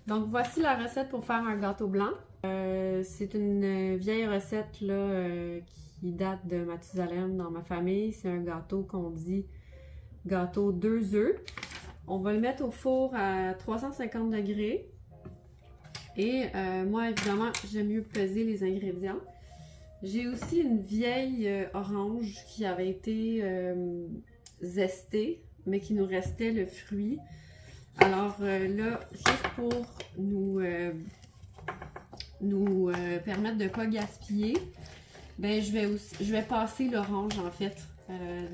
Donc voici la recette pour faire un gâteau blanc. C'est une vieille recette là, qui date de Mathusalem dans ma famille. C'est un gâteau qu'on dit gâteau 2 œufs. On va le mettre au four à 350 degrés. Et moi, évidemment, j'aime mieux peser les ingrédients. J'ai aussi une vieille orange qui avait été zestée, mais qui nous restait le fruit. Alors là, juste pour nous permettre de ne pas gaspiller, ben je vais passer l'orange en fait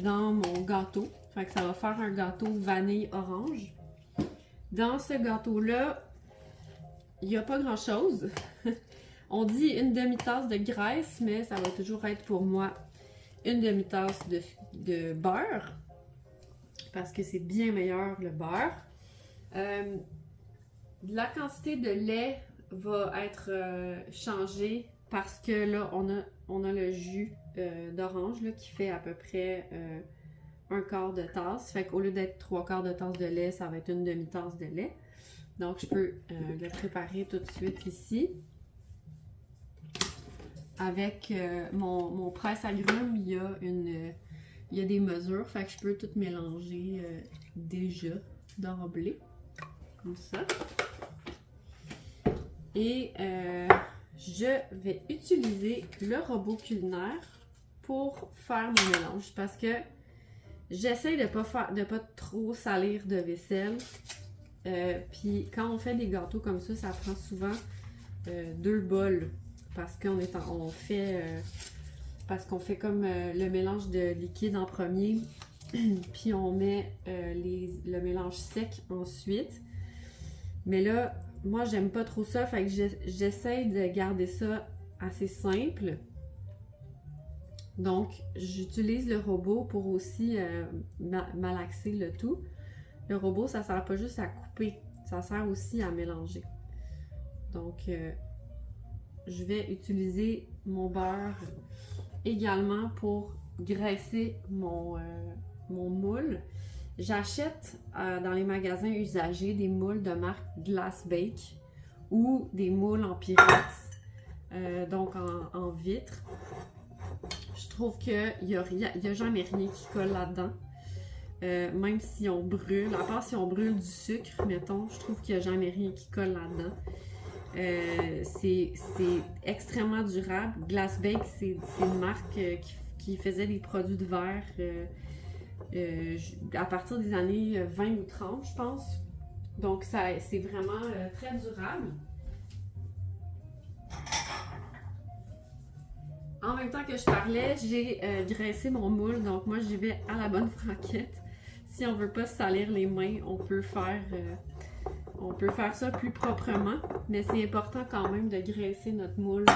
dans mon gâteau. Fait que ça va faire un gâteau vanille orange. Dans ce gâteau-là, il n'y a pas grand-chose. On dit une demi-tasse de graisse, mais ça va toujours être pour moi une demi-tasse de beurre. Parce que c'est bien meilleur le beurre. La quantité de lait va être changée parce que là, on a le jus d'orange qui fait à peu près un quart de tasse. Fait qu'au lieu d'être 3/4 de tasse de lait, ça va être une demi-tasse de lait. Donc, je peux le préparer tout de suite ici. Avec mon presse-agrumes, il y a des mesures. Fait que je peux tout mélanger déjà d'emblée. Comme ça. Et je vais utiliser le robot culinaire pour faire mon mélange. Parce que j'essaie de pas trop salir de vaisselle. Puis quand on fait des gâteaux comme ça prend souvent 2 bols. Parce qu'on fait comme le mélange de liquide en premier. Puis on met le mélange sec ensuite. Mais là, moi j'aime pas trop ça. Fait que j'essaie de garder ça assez simple. Donc, j'utilise le robot pour aussi malaxer le tout. Le robot, ça sert pas juste à couper, ça sert aussi à mélanger. Donc, je vais utiliser mon beurre également pour graisser mon moule. J'achète dans les magasins usagés des moules de marque Glass Bake ou des moules en pyrex, donc en vitre. Je trouve qu'il n'y a jamais rien qui colle là-dedans. Même si on brûle, à part si on brûle du sucre, mettons, je trouve qu'il n'y a jamais rien qui colle là-dedans. C'est extrêmement durable. Glass Bake, c'est une marque qui faisait des produits de verre à partir des années 20 ou 30, je pense. Donc, c'est vraiment très durable. En même temps que je parlais, j'ai graissé mon moule. Donc, moi, j'y vais à la bonne franquette. Si on ne veut pas se salir les mains, on peut faire ça plus proprement. Mais c'est important quand même de graisser notre moule.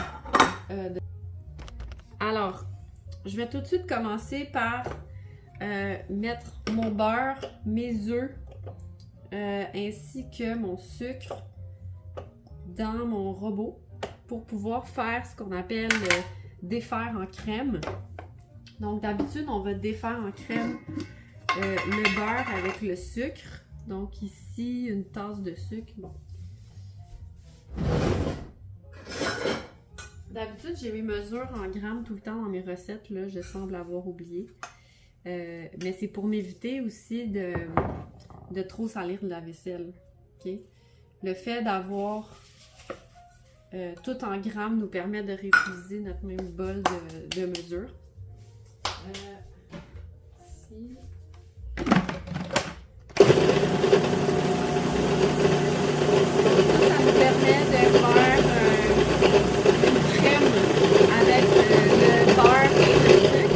Alors, je vais tout de suite commencer par mettre mon beurre, mes œufs, ainsi que mon sucre dans mon robot pour pouvoir faire ce qu'on appelle défaire en crème. Donc d'habitude, on va défaire en crème le beurre avec le sucre. Donc ici, une tasse de sucre. Bon. D'habitude, j'ai mes mesures en grammes tout le temps dans mes recettes. Là, je semble avoir oublié. Mais c'est pour m'éviter aussi de trop salir de la vaisselle. Okay? Le fait d'avoir tout en grammes nous permet de réutiliser notre même bol de mesure. Ici. Ça nous permet de faire une crème avec le beurre et le sucre.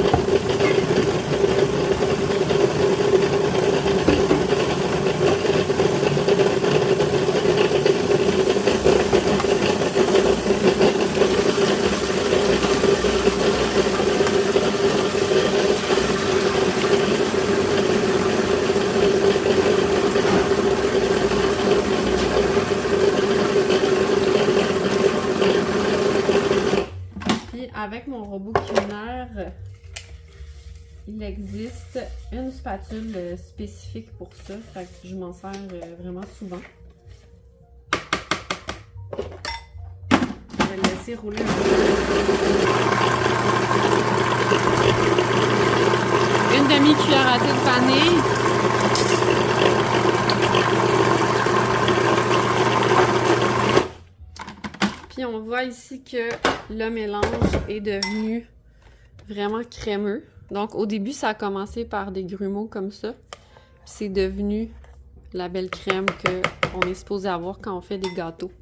Avec mon robot culinaire, il existe une spatule spécifique pour ça, fait que je m'en sers vraiment souvent. laisser rouler un peu. Une demi-cuillère à thé de vanille. Puis on voit ici que le mélange est devenu vraiment crémeux. Donc au début, ça a commencé par des grumeaux comme ça. Puis c'est devenu la belle crème qu'on est supposé avoir quand on fait des gâteaux.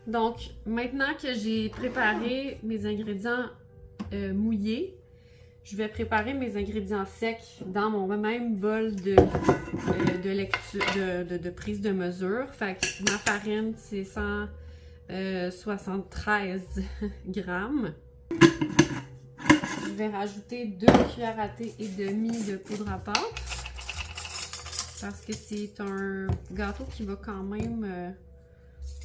Donc maintenant que j'ai préparé mes ingrédients mouillés, je vais préparer mes ingrédients secs dans mon même bol de prise de mesure. Fait que ma farine, c'est 173 grammes. Je vais rajouter 2 cuillères à thé et demi de poudre à pâte. Parce que c'est un gâteau qui va quand même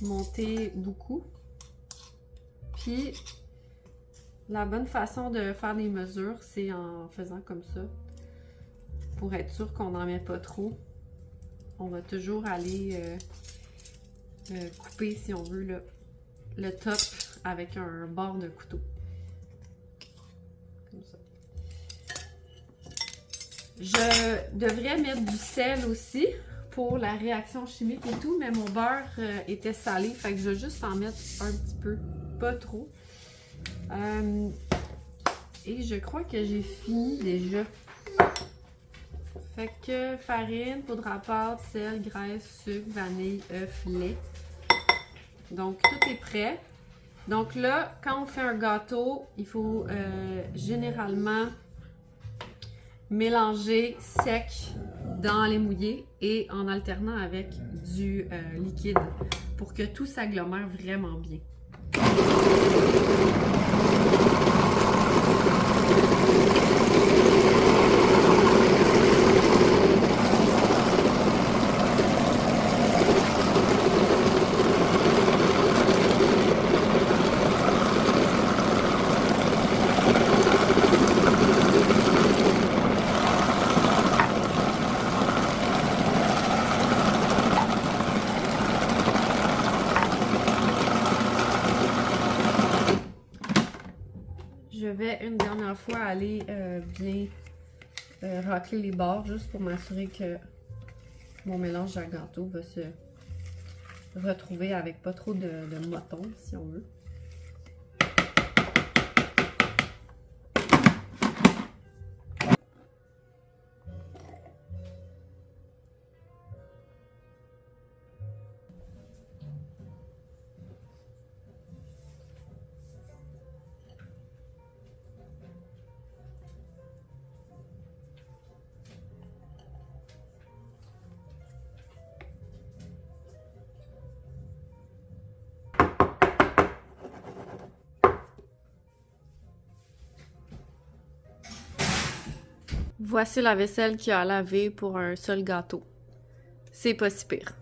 monter beaucoup. Puis, la bonne façon de faire des mesures, c'est en faisant comme ça. Pour être sûr qu'on n'en met pas trop. On va toujours aller couper, si on veut, le top avec un bord de couteau. Comme ça. Je devrais mettre du sel aussi pour la réaction chimique et tout, mais mon beurre était salé, fait que je vais juste en mettre un petit peu, pas trop. Et je crois que j'ai fini déjà. Fait que farine, poudre à pâte, sel, graisse, sucre, vanille, œuf, lait. Donc tout est prêt. Donc là, quand on fait un gâteau, il faut généralement mélanger sec dans les mouillés et en alternant avec du liquide pour que tout s'agglomère vraiment bien. Je vais une dernière fois aller bien racler les bords juste pour m'assurer que mon mélange à gâteau va se retrouver avec pas trop de motons si on veut. Voici la vaisselle qui a lavé pour un seul gâteau. C'est pas si pire.